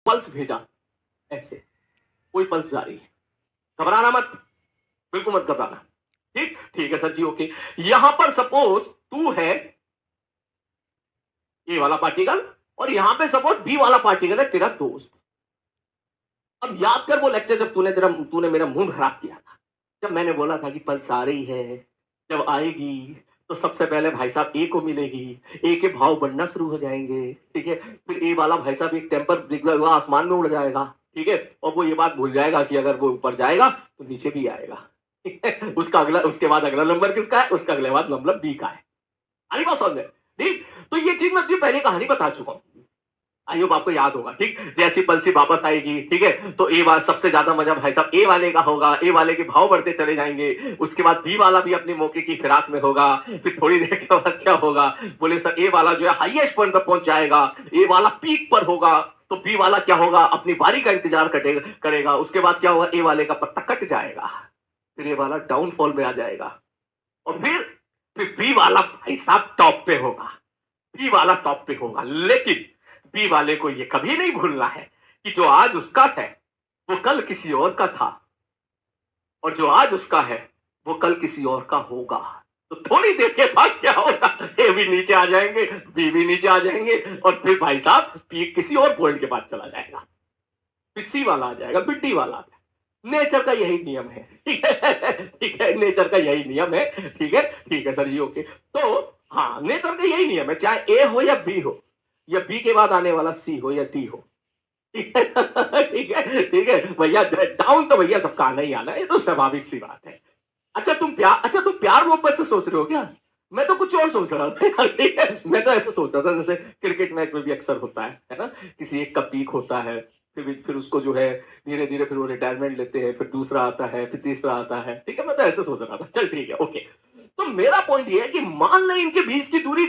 Pulse भेजा, ऐसे कोई पल्स जारी है, घबराना मत, बिल्कुल मत घबराना। ठीक ठीक है सर जी, ओके। यहां पर सपोज तू है ए वाला पार्टिकल और यहां पे सपोज बी वाला पार्टिकल है तेरा दोस्त। अब याद कर वो लेक्चर जब तूने मेरा मूड खराब किया था, जब मैंने बोला था कि पल्स आ रही है, जब आएगी तो सबसे पहले भाई साहब ए को मिलेगी, ए के भाव बढ़ना शुरू हो जाएंगे, ठीक है। फिर ए वाला भाई साहब एक टेम्पर दिखला आसमान में उड़ जाएगा, ठीक है। और वो ये बात भूल जाएगा कि अगर वो ऊपर जाएगा तो नीचे भी आएगा, ठीक है। उसके बाद अगला नंबर किसका है, उसका अगले बाद नंबर बी का है। अरे बात समझ में, ठीक। तो ये चीज मैं तुझे पहले कहानी बता चुका हूं, आई होप आपको याद होगा, ठीक। जैसी पल्सी वापस आएगी, ठीक है, तो ए वाला सबसे ज्यादा मजा भाई साहब ए वाले का होगा, ए वाले के भाव बढ़ते चले जाएंगे। उसके बाद बी वाला भी अपने मौके की फिराक में होगा। फिर थोड़ी देर के बाद क्या होगा, बोले सर ए वाला जो है हाईएस्ट पॉइंट पर पहुंच जाएगा, ए वाला पीक पर होगा, तो बी वाला क्या होगा, अपनी बारी का इंतजार करेगा। उसके बाद क्या होगा, ए वाले का पत्ता कट जाएगा, फिर ए वाला डाउनफॉल में आ जाएगा, और फिर बी वाला भाई साहब टॉप पे होगा, बी वाला टॉप पे होगा। लेकिन बी वाले को ये कभी नहीं भूलना है कि जो आज उसका है वो कल किसी और का था, और जो आज उसका है वो कल किसी और का होगा। तो थोड़ी देर के बाद क्या होगा, ए भी नीचे आ जाएंगे, बी भी नीचे आ जाएंगे, और फिर भाई साहब पी किसी और पॉइंट के पास चला जाएगा, फिर सी वाला आ जाएगा, फिर डी वाला आ जाएगा। नेचर का यही नियम है, ठीक है, ठीक है, नेचर का यही नियम है, ठीक है सर जी, ओके। तो हाँ, नेचर का यही नियम है, चाहे ए हो या बी हो, या बी के बाद आने वाला सी हो या डी हो, ठीक है, ठीक है भैया, डाउन तो भैया सबका आना ही आना है, ये तो स्वाभाविक सी बात है। अच्छा तुम प्यार मोहब्बत से सोच रहे हो क्या? मैं तो कुछ और सोच रहा था यार, ठीक है। मैं तो ऐसा सोच रहा था जैसे क्रिकेट मैच में भी अक्सर होता है ना, किसी एक का पीक होता है, फिर उसको जो है धीरे धीरे फिर वो रिटायरमेंट लेते हैं, फिर दूसरा आता है, फिर तीसरा आता है, ठीक है। मैं तो ऐसे सोच रहा था, चल ठीक है, ओके। तो मेरा पॉइंट ये है कि मान लें इनके बीच की दूरी